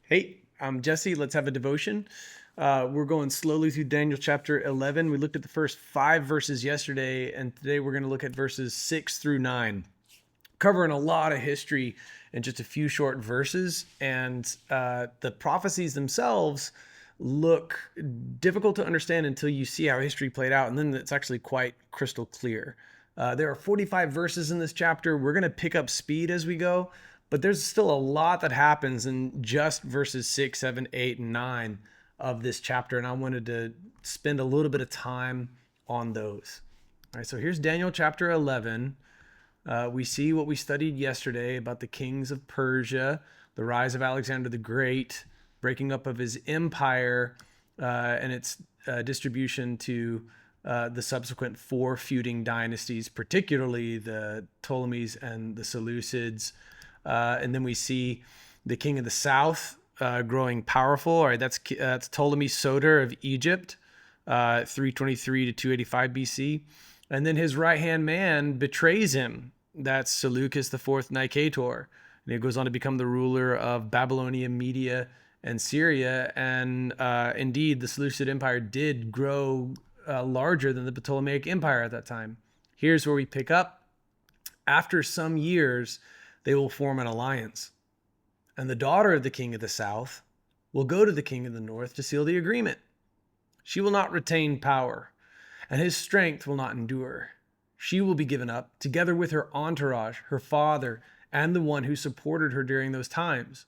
Hey, I'm Jesse. Let's have a devotion. We're going slowly through Daniel chapter 11. We looked at the first 5 verses yesterday, and today we're going to look at verses 6 through 9, covering a lot of history in just a few short verses. And the prophecies themselves look difficult to understand until you see how history played out, and then it's actually quite crystal clear. There are 45 verses in this chapter. We're going to pick up speed as we go, but there's still a lot that happens in just verses 6, 7, 8, and 9 of this chapter, and I wanted to spend a little bit of time on those. All right, so here's Daniel chapter 11. We see what we studied yesterday about the kings of Persia, the rise of Alexander the Great, breaking up of his empire, and its distribution to the subsequent 4 feuding dynasties, particularly the Ptolemies and the Seleucids. And then we see the king of the south growing powerful. All right, that's Ptolemy Soter of Egypt, 323 to 285 BC. And then his right-hand man betrays him. That's Seleucus IV Nicator. And he goes on to become the ruler of Babylonia, Media, and Syria. And indeed, the Seleucid Empire did grow larger than the Ptolemaic Empire at that time. Here's where we pick up. After some years, they will form an alliance. And the daughter of the king of the south will go to the king of the north to seal the agreement. She will not retain power, and his strength will not endure. She will be given up, together with her entourage, her father, and the one who supported her during those times.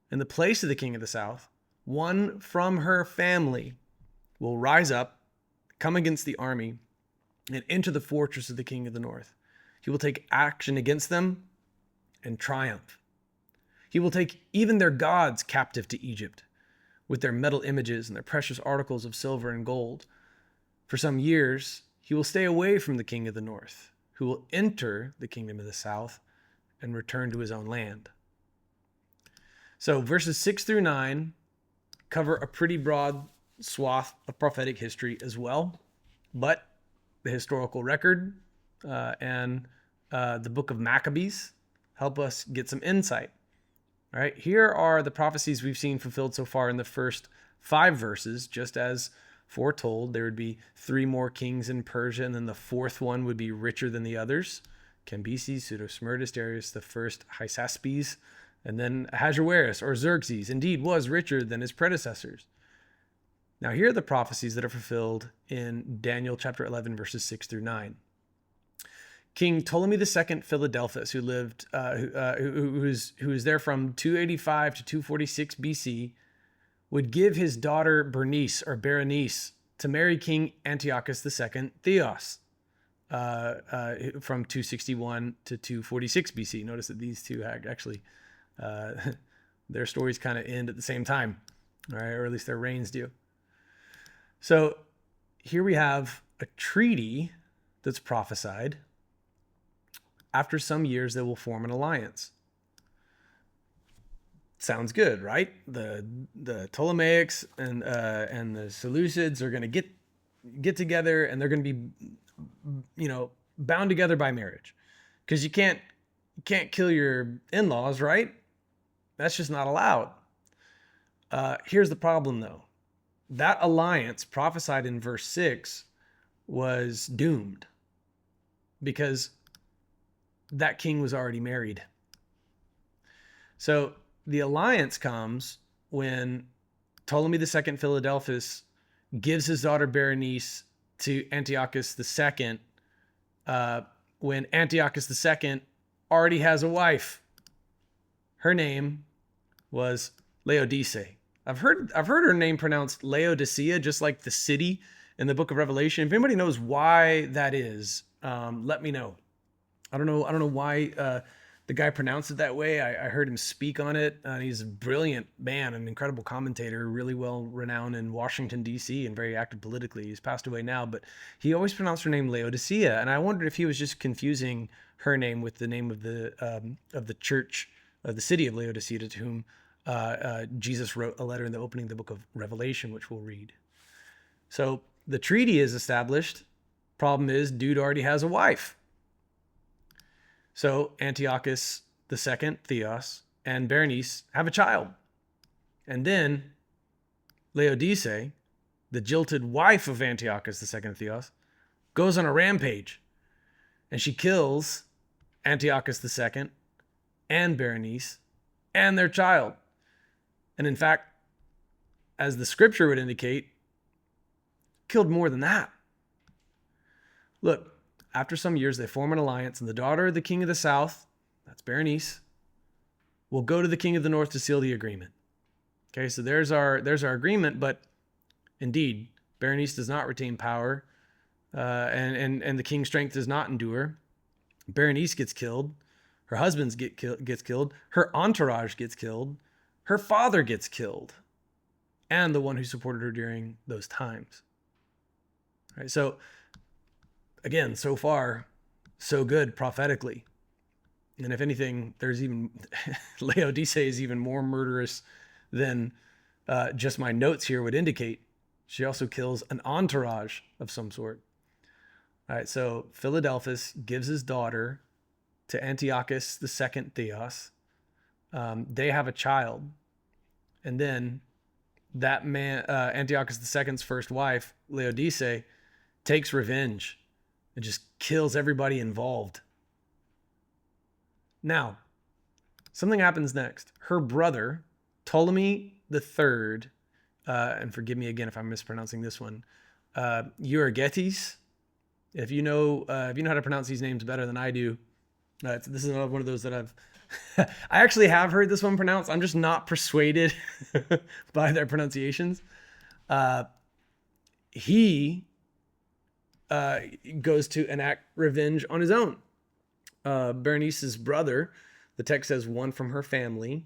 In the place of the king of the south, one from her family will rise up, come against the army, and enter the fortress of the king of the north. He will take action against them and triumph. He will take even their gods captive to Egypt, with their metal images and their precious articles of silver and gold. For some years, he will stay away from the king of the north, who will enter the kingdom of the south and return to his own land. So verses 6 through 9 cover a pretty broad swath of prophetic history as well, but the historical record and the book of Maccabees help us get some insight. All right, here are the prophecies we've seen fulfilled so far in the first 5 verses, just as foretold. There would be 3 more kings in Persia, and then the 4th one would be richer than the others. Cambyses, Pseudo-Smyrtus, Darius the first, Hysaspes, and then Ahasuerus or Xerxes indeed was richer than his predecessors. Now here are the prophecies that are fulfilled in Daniel chapter 11, verses 6 through 9. King Ptolemy II Philadelphus, who lived, who was there from 285 to 246 BC, would give his daughter Bernice or Berenice to marry King Antiochus II Theos from 261 to 246 BC. Notice that these two actually, their stories kind of end at the same time, all right, or at least their reigns do. So here we have a treaty that's prophesied. After some years, they will form an alliance. Sounds good, right? The Ptolemaics and the Seleucids are going to get together, and they're going to be, bound together by marriage, because you can't kill your in-laws, right? That's just not allowed. Here's the problem, though. That alliance prophesied in verse 6 was doomed, because that king was already married. So the alliance comes when Ptolemy II Philadelphus gives his daughter Berenice to Antiochus II, when Antiochus II already has a wife. Her name was Laodice. I've heard her name pronounced Laodicea, just like the city in the book of Revelation. If anybody knows why that is, let me know. I don't know why the guy pronounced it that way. I heard him speak on it. He's a brilliant man, an incredible commentator, really well renowned in Washington, D.C., and very active politically. He's passed away now, but he always pronounced her name Laodicea. And I wondered if he was just confusing her name with the name of the church of the city of Laodicea, to whom Jesus wrote a letter in the opening of the book of Revelation, which we'll read. So the treaty is established. Problem is, dude already has a wife. So Antiochus II, Theos, and Berenice have a child. And then Laodice, the jilted wife of Antiochus II Theos, goes on a rampage, and she kills Antiochus II and Berenice and their child. And in fact, as the scripture would indicate, killed more than that. Look, after some years, they form an alliance, and the daughter of the king of the south, that's Berenice, will go to the king of the north to seal the agreement. Okay, so there's our agreement, but indeed, Berenice does not retain power, and the king's strength does not endure. Berenice gets killed. Her husband gets killed. Her entourage gets killed. Her father gets killed, and the one who supported her during those times. All right, so again, so far, so good prophetically. And if anything, there's even Laodice is even more murderous than just my notes here would indicate. She also kills an entourage of some sort. All right, so Philadelphus gives his daughter to Antiochus II Theos. They have a child. And then that man, Antiochus II's first wife, Laodice, takes revenge and just kills everybody involved. Now, something happens next. Her brother, Ptolemy III, and forgive me again if I'm mispronouncing this one, Euergetes. If you know how to pronounce these names better than I do, this is another one of those that I've I actually have heard this one pronounced. I'm just not persuaded by their pronunciations. He goes to enact revenge on his own. Berenice's brother, the text says one from her family.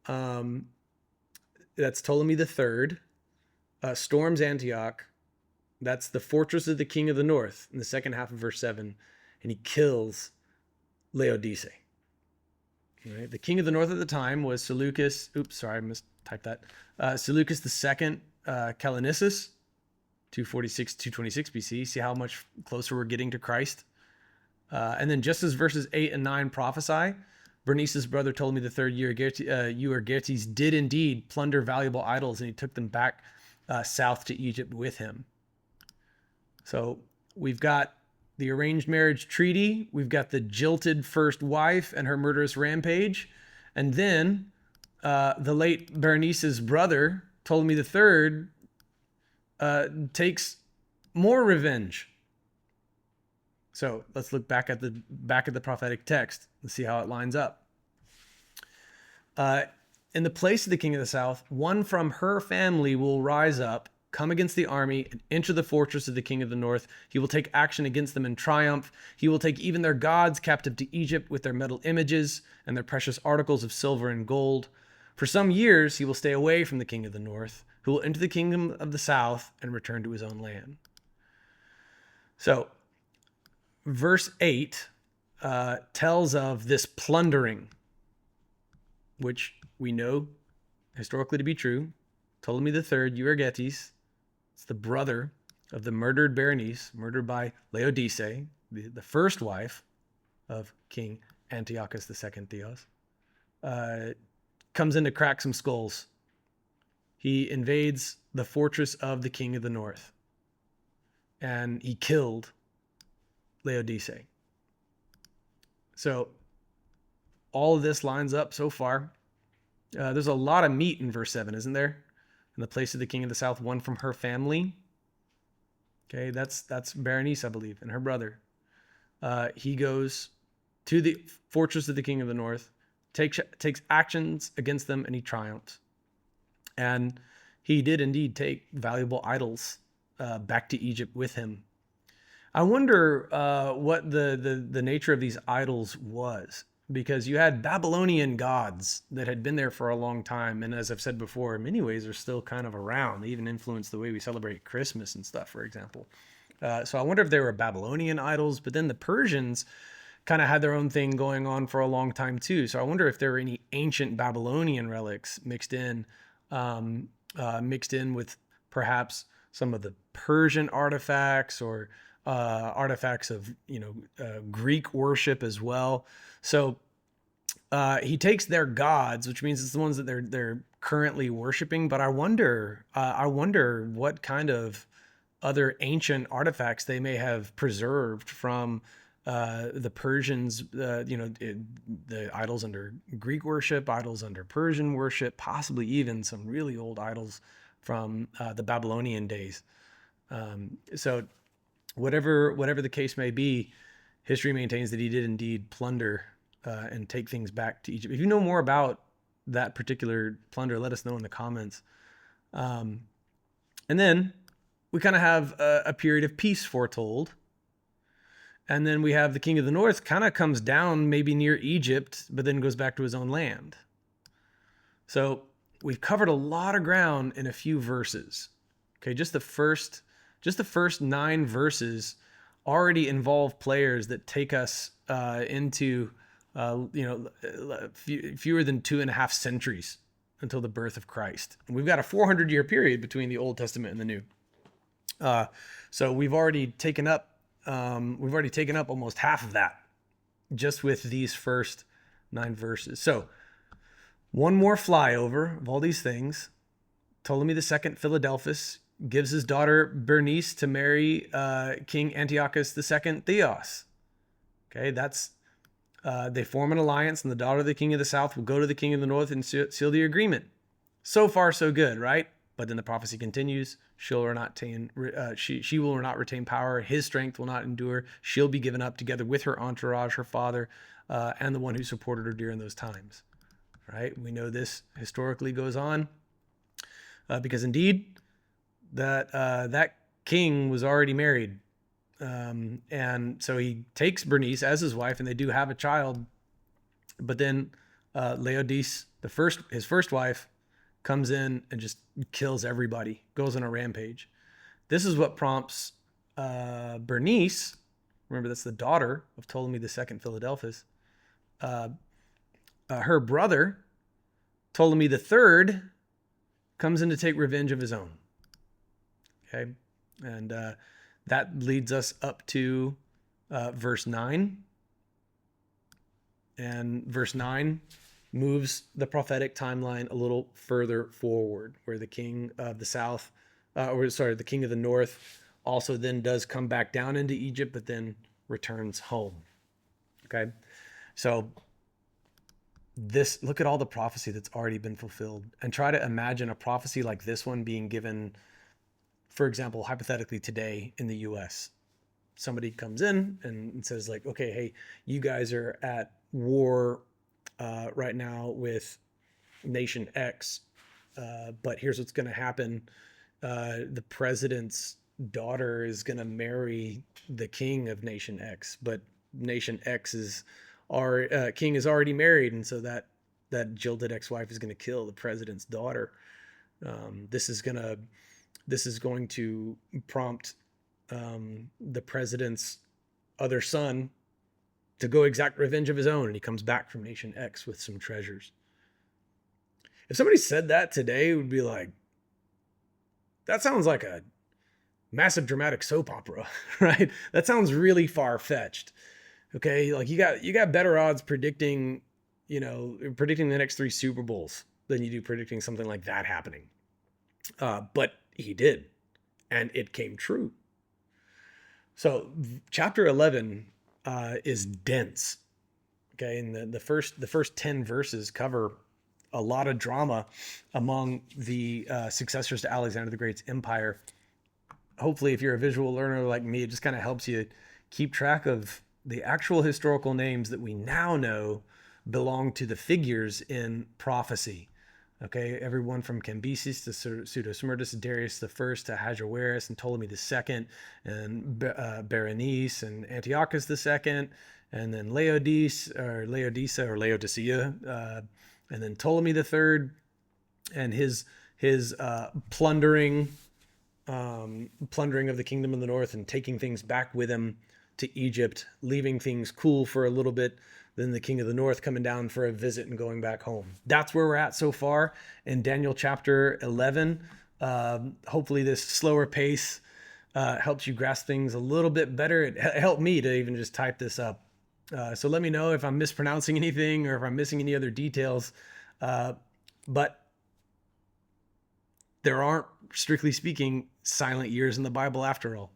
That's Ptolemy III, storms Antioch. That's the fortress of the king of the north in the second half of verse 7. And he kills Laodice. Right? The king of the north at the time was Seleucus. Oops, sorry, I mistyped that. Seleucus II Callinicus, 226 BC. See how much closer we're getting to Christ. And then just as verses 8 and 9 prophesy, Bernice's brother Ptolemy III Euergetes did indeed plunder valuable idols, and he took them back south to Egypt with him. So we've got the arranged marriage treaty. We've got the jilted first wife and her murderous rampage. And then the late Berenice's brother, Ptolemy III, takes more revenge. So let's look back at the prophetic text and see how it lines up. In the place of the king of the south, one from her family will rise up, come against the army, and enter the fortress of the king of the north. He will take action against them in triumph. He will take even their gods captive to Egypt with their metal images and their precious articles of silver and gold. For some years, he will stay away from the king of the north, who will enter the kingdom of the south and return to his own land. So, verse 8 tells of this plundering, which we know historically to be true. Ptolemy III Euergetes, it's the brother of the murdered Berenice, murdered by Laodice, the first wife of King Antiochus II Theos, comes in to crack some skulls. He invades the fortress of the king of the north, and he killed Laodice. So all of this lines up so far. There's a lot of meat in verse 7, isn't there? In the place of the king of the south, one from her family. Okay, that's Berenice, I believe, and her brother. He goes to the fortress of the king of the north, takes actions against them, and he triumphs. And he did indeed take valuable idols back to Egypt with him. I wonder what the nature of these idols was, because you had Babylonian gods that had been there for a long time, and as I've said before, in many ways are still kind of around. They even influence the way we celebrate Christmas and stuff, for example. So I wonder if they were Babylonian idols, but then the Persians kind of had their own thing going on for a long time too. So I wonder if there were any ancient Babylonian relics mixed in with perhaps some of the Persian artifacts or artifacts of Greek worship as well. So he takes their gods, which means it's the ones that they're currently worshiping, but I wonder what kind of other ancient artifacts they may have preserved from the Persians, the idols under Greek worship, idols under Persian worship, possibly even some really old idols from the Babylonian days. So whatever the case may be, history maintains that he did indeed plunder and take things back to Egypt. If you know more about that particular plunder, let us know in the comments. And then we kind of have a period of peace foretold. And then we have the king of the north kind of comes down maybe near Egypt, but then goes back to his own land. So we've covered a lot of ground in a few verses. Okay, just the first 9 verses already involve players that take us into fewer than 2.5 centuries until the birth of Christ. And we've got a 400-year period between the Old Testament and the New. So we've already taken up almost half of that just with these first 9 verses. So one more flyover of all these things. Ptolemy II Philadelphus gives his daughter Bernice to marry King Antiochus II Theos. Okay, they form an alliance, and the daughter of the king of the south will go to the king of the north and seal the agreement. So far, so good, right? But then the prophecy continues. She will not retain power. His strength will not endure. She'll be given up together with her entourage, her father, and the one who supported her during those times. Right? We know this historically goes on because indeed that king was already married. And so he takes Bernice as his wife, and they do have a child. But then Laodice, his first wife, comes in and just kills everybody, goes on a rampage. This is what prompts Bernice, remember that's the daughter of Ptolemy II Philadelphus, her brother, Ptolemy III, comes in to take revenge of his own. Okay, and that leads us up to verse 9. And verse 9 moves the prophetic timeline a little further forward, where the king of the south, the king of the north also then does come back down into Egypt, but then returns home. Okay, so look at all the prophecy that's already been fulfilled, and try to imagine a prophecy like this one being given, for example, hypothetically today in the US. Somebody comes in and says like, okay, hey, you guys are at war right now with nation X, but here's what's going to happen. The president's daughter is going to marry the king of nation X, but nation X king is already married, and so that jilted ex-wife is going to kill the president's daughter. This is going to prompt the president's other son to go exact revenge of his own, and he comes back from nation X with some treasures. If somebody said that today, it would be like, that sounds like a massive dramatic soap opera, right? That sounds really far-fetched. Okay, like you got better odds predicting the next 3 Super Bowls than you do predicting something like that happening. But he did, and it came true. So chapter 11 is dense. Okay, and the first 10 verses cover a lot of drama among the successors to Alexander the Great's empire. Hopefully, if you're a visual learner like me, it just kind of helps you keep track of the actual historical names that we now know belong to the figures in prophecy. Okay, everyone from Cambyses to Pseudo-Smyrtus, Darius the First to Ahasuerus and Ptolemy II, and Berenice and Antiochus II, and then Laodicea, and then Ptolemy III, and his plundering of the kingdom of the north and taking things back with him to Egypt, leaving things cool for a little bit. Then the king of the north coming down for a visit and going back home. That's where we're at so far in Daniel chapter 11. Hopefully this slower pace helps you grasp things a little bit better. It helped me to even just type this up. So let me know if I'm mispronouncing anything or if I'm missing any other details. But there aren't, strictly speaking, silent years in the Bible after all.